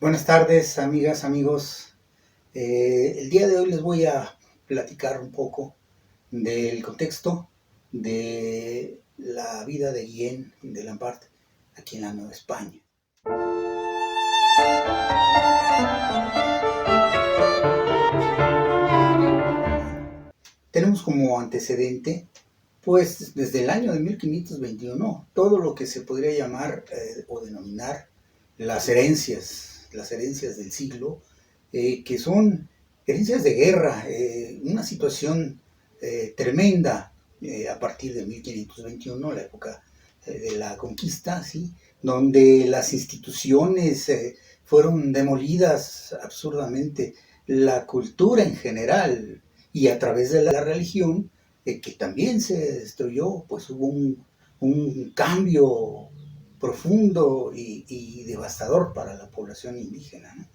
Buenas tardes, amigas, amigos. El día de hoy les voy a platicar un poco del contexto de la vida de Guillén de Lampart aquí en la Nueva España. Tenemos como antecedente, pues desde el año de 1521, todo lo que se podría llamar o denominar las herencias del siglo, que son herencias de guerra, una situación tremenda a partir de 1521, la época de la conquista, ¿sí? Donde las instituciones fueron demolidas absurdamente, la cultura en general y a través de la religión, que también se destruyó, pues hubo un cambio profundo y devastador para la población indígena, ¿no?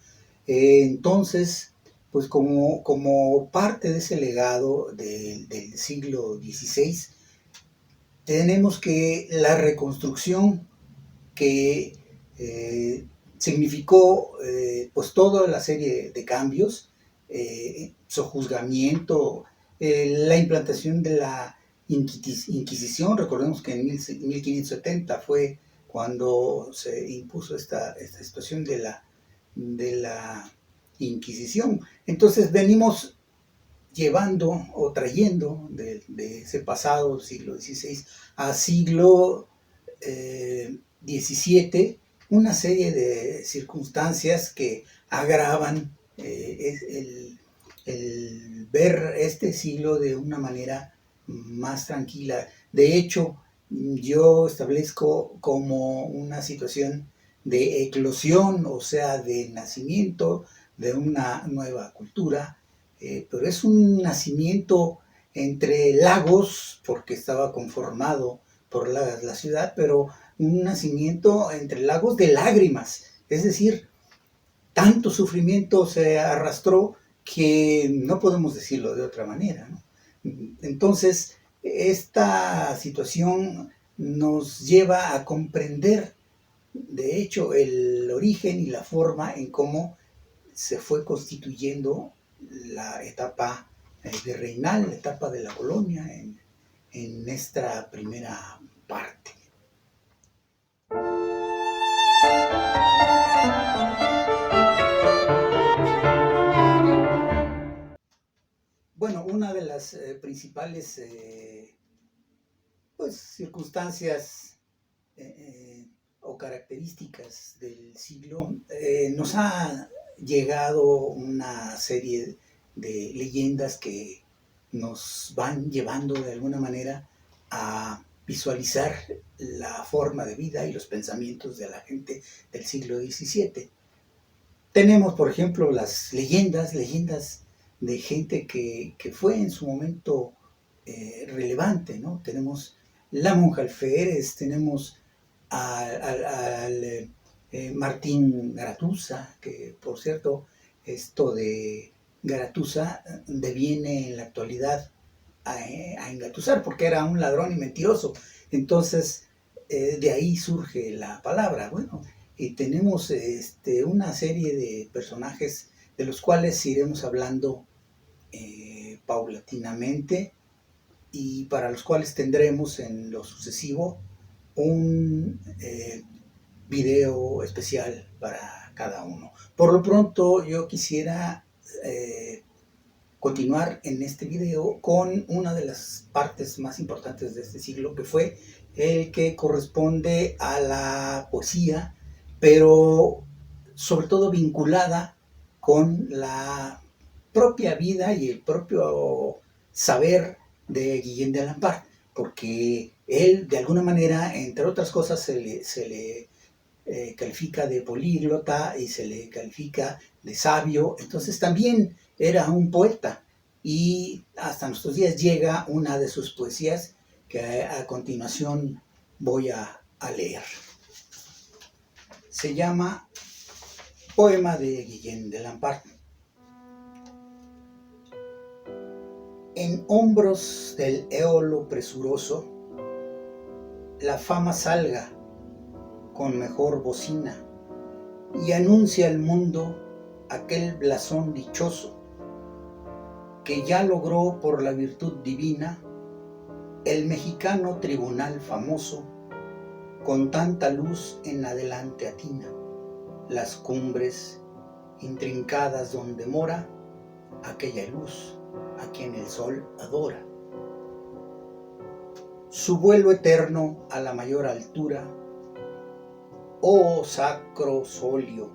Entonces, pues como parte de ese legado del siglo XVI, tenemos que la reconstrucción que significó pues toda la serie de cambios, sojuzgamiento, la implantación de la Inquisición. Recordemos que en 1570 fue cuando se impuso esta situación de la Inquisición. Entonces venimos llevando o trayendo de ese pasado siglo XVI a siglo XVII una serie de circunstancias que agravan el ver este siglo de una manera más tranquila. De hecho, yo establezco como una situación de eclosión, o sea, de nacimiento de una nueva cultura, pero es un nacimiento entre lagos, porque estaba conformado por la ciudad, pero un nacimiento entre lagos de lágrimas, es decir, tanto sufrimiento se arrastró que no podemos decirlo de otra manera, ¿no? Entonces, esta situación nos lleva a comprender, de hecho, el origen y la forma en cómo se fue constituyendo la etapa virreinal, la etapa de la colonia en esta primera parte. Bueno, una de las principales pues, circunstancias o características del siglo, nos ha llegado una serie de leyendas que nos van llevando de alguna manera a visualizar la forma de vida y los pensamientos de la gente del siglo XVII. Tenemos, por ejemplo, las leyendas de gente que fue en su momento relevante, ¿no? Tenemos la monja alférez, tenemos al Martín Garatuza, que por cierto, esto de Garatuza deviene en la actualidad a engatusar, porque era un ladrón y mentiroso. Entonces, de ahí surge la palabra. Bueno, y tenemos una serie de personajes de los cuales iremos hablando paulatinamente y para los cuales tendremos en lo sucesivo un video especial para cada uno. Por lo pronto yo quisiera continuar en este video con una de las partes más importantes de este siglo, que fue el que corresponde a la poesía, pero sobre todo vinculada con la propia vida y el propio saber de Guillén de Lampart, porque él de alguna manera, entre otras cosas, se le califica de políglota y se le califica de sabio. Entonces también era un poeta, y hasta nuestros días llega una de sus poesías que a continuación voy a leer. Se llama Poema de Guillén de Lampart. En hombros del éolo presuroso, la fama salga con mejor bocina, y anuncia al mundo aquel blasón dichoso que ya logró por la virtud divina el mexicano tribunal famoso, con tanta luz en adelante atina las cumbres intrincadas donde mora aquella luz a quien el sol adora. Su vuelo eterno a la mayor altura, oh sacro solio,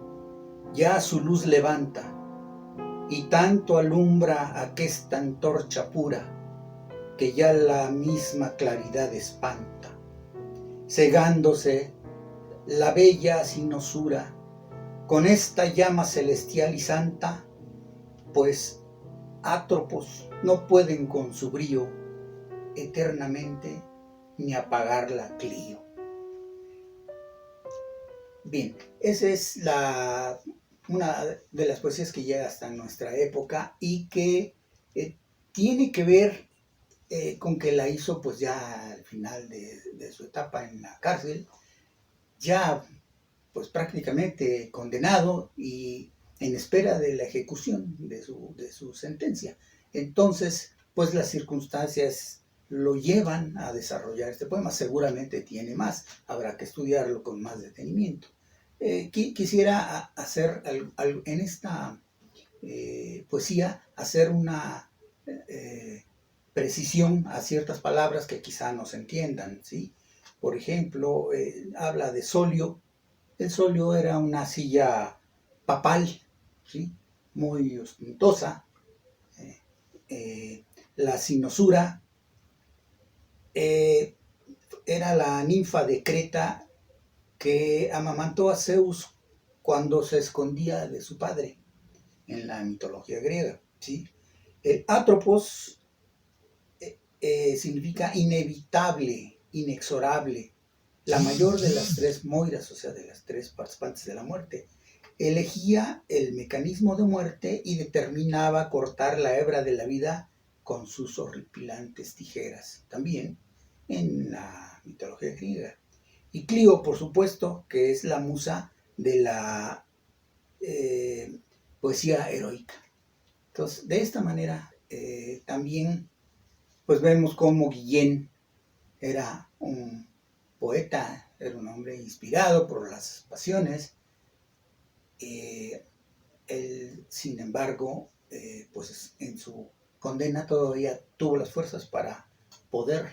ya su luz levanta y tanto alumbra aquesta antorcha pura que ya la misma claridad espanta, cegándose la bella sinosura con esta llama celestial y santa, pues átropos no pueden con su brío eternamente ni apagarla Clio. Bien, esa es una de las poesías que llega hasta nuestra época y que tiene que ver con que la hizo pues ya al final de su etapa en la cárcel, ya pues prácticamente condenado y en espera de la ejecución de su sentencia. Entonces, pues las circunstancias lo llevan a desarrollar este poema. Seguramente tiene más, habrá que estudiarlo con más detenimiento. Quisiera hacer en esta poesía, hacer una precisión a ciertas palabras que quizá no se entiendan, ¿sí? Por ejemplo, habla de solio. El solio era una silla papal, ¿sí? Muy ostentosa. La sinosura era la ninfa de Creta que amamantó a Zeus cuando se escondía de su padre en la mitología griega, ¿sí? El atropos significa inevitable, inexorable, la mayor de las tres moiras, o sea, de las tres participantes de la muerte. Elegía el mecanismo de muerte y determinaba cortar la hebra de la vida con sus horripilantes tijeras, también en la mitología griega. Y Clio, por supuesto, que es la musa de la poesía heroica. Entonces, de esta manera, también pues vemos cómo Guillén era un poeta, era un hombre inspirado por las pasiones. Él, sin embargo, pues en su condena todavía tuvo las fuerzas para poder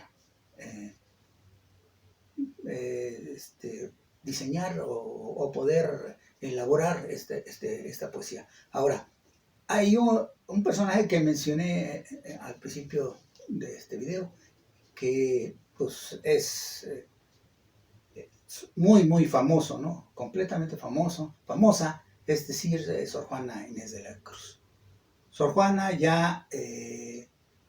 diseñar o poder elaborar esta poesía. Ahora, hay un personaje que mencioné al principio de este video, que pues es muy famoso, ¿no? Completamente famosa, es decir, Sor Juana Inés de la Cruz. Sor Juana ya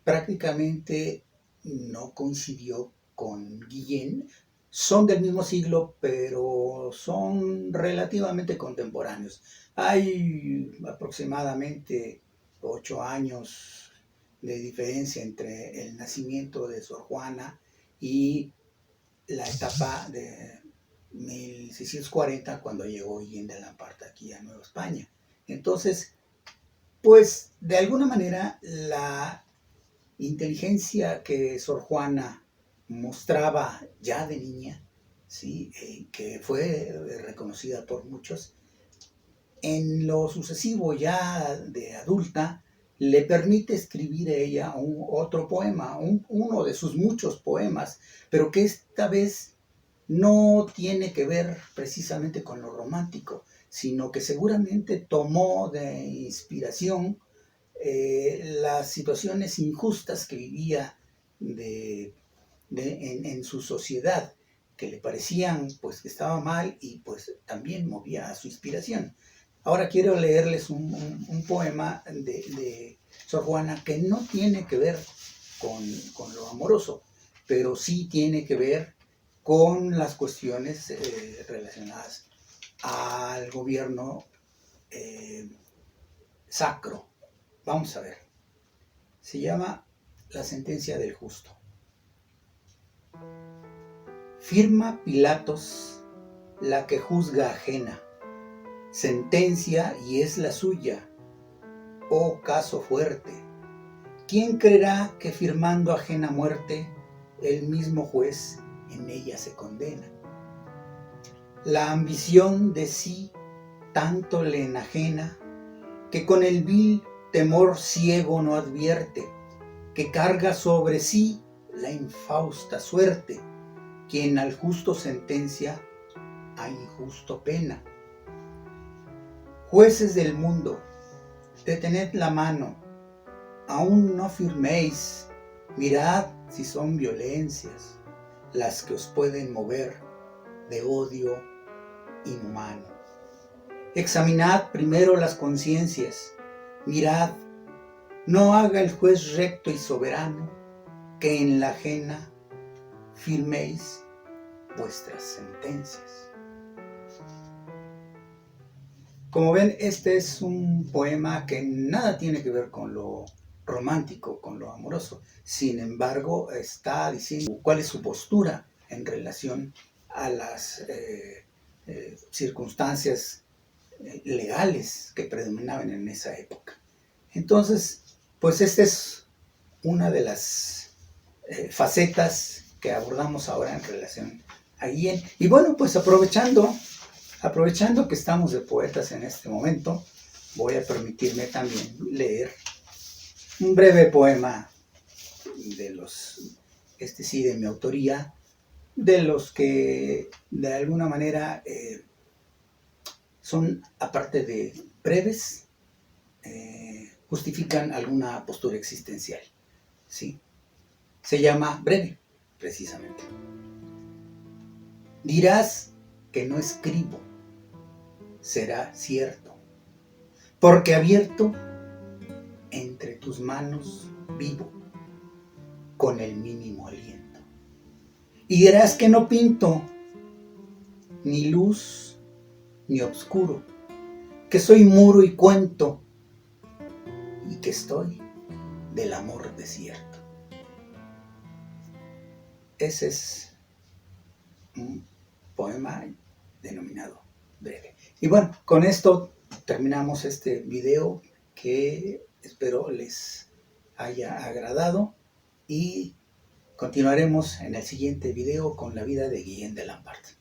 prácticamente no coincidió con Guillén, son del mismo siglo, pero son relativamente contemporáneos. Hay aproximadamente 8 años de diferencia entre el nacimiento de Sor Juana y la etapa de 1640, cuando llegó Guillén de la Parta aquí a Nueva España. Entonces, pues de alguna manera la inteligencia que Sor Juana mostraba ya de niña, ¿sí? Que fue reconocida por muchos, en lo sucesivo ya de adulta, le permite escribir a ella otro poema, uno de sus muchos poemas, pero que esta vez no tiene que ver precisamente con lo romántico, sino que seguramente tomó de inspiración las situaciones injustas que vivía en su sociedad, que le parecían pues que estaba mal y pues también movía a su inspiración. Ahora quiero leerles un poema de Sor Juana que no tiene que ver con lo amoroso, pero sí tiene que ver con las cuestiones relacionadas al gobierno sacro. Vamos a ver. Se llama La sentencia del justo. Firma Pilatos la que juzga ajena, sentencia y es la suya. Oh caso fuerte, ¿quién creerá que firmando ajena muerte, el mismo juez en ella se condena? La ambición de sí tanto le enajena, que con el vil temor ciego no advierte, que carga sobre sí la infausta suerte, quien al justo sentencia, a injusto pena. Jueces del mundo, detened la mano, aún no firméis, mirad si son violencias las que os pueden mover de odio inhumano. Examinad primero las conciencias, mirad, no haga el juez recto y soberano que en la ajena firméis vuestras sentencias. Como ven, este es un poema que nada tiene que ver con lo romántico, con lo amoroso. Sin embargo, está diciendo cuál es su postura en relación a las circunstancias legales que predominaban en esa época. Entonces, pues esta es una de las facetas que abordamos ahora en relación a Guillén. Y bueno, pues aprovechando que estamos de poetas en este momento, voy a permitirme también leer un breve poema de los, de mi autoría, de los que de alguna manera son, aparte de breves, justifican alguna postura existencial, ¿sí? Se llama Breve, precisamente. Dirás que no escribo, será cierto, porque abierto entre tus manos vivo, con el mínimo aliento. Y dirás que no pinto, ni luz, ni obscuro, que soy muro y cuento, y que estoy del amor desierto. Ese es un poema denominado Breve. Y bueno, con esto terminamos este video que espero les haya agradado y continuaremos en el siguiente video con la vida de Guillén de Lambert.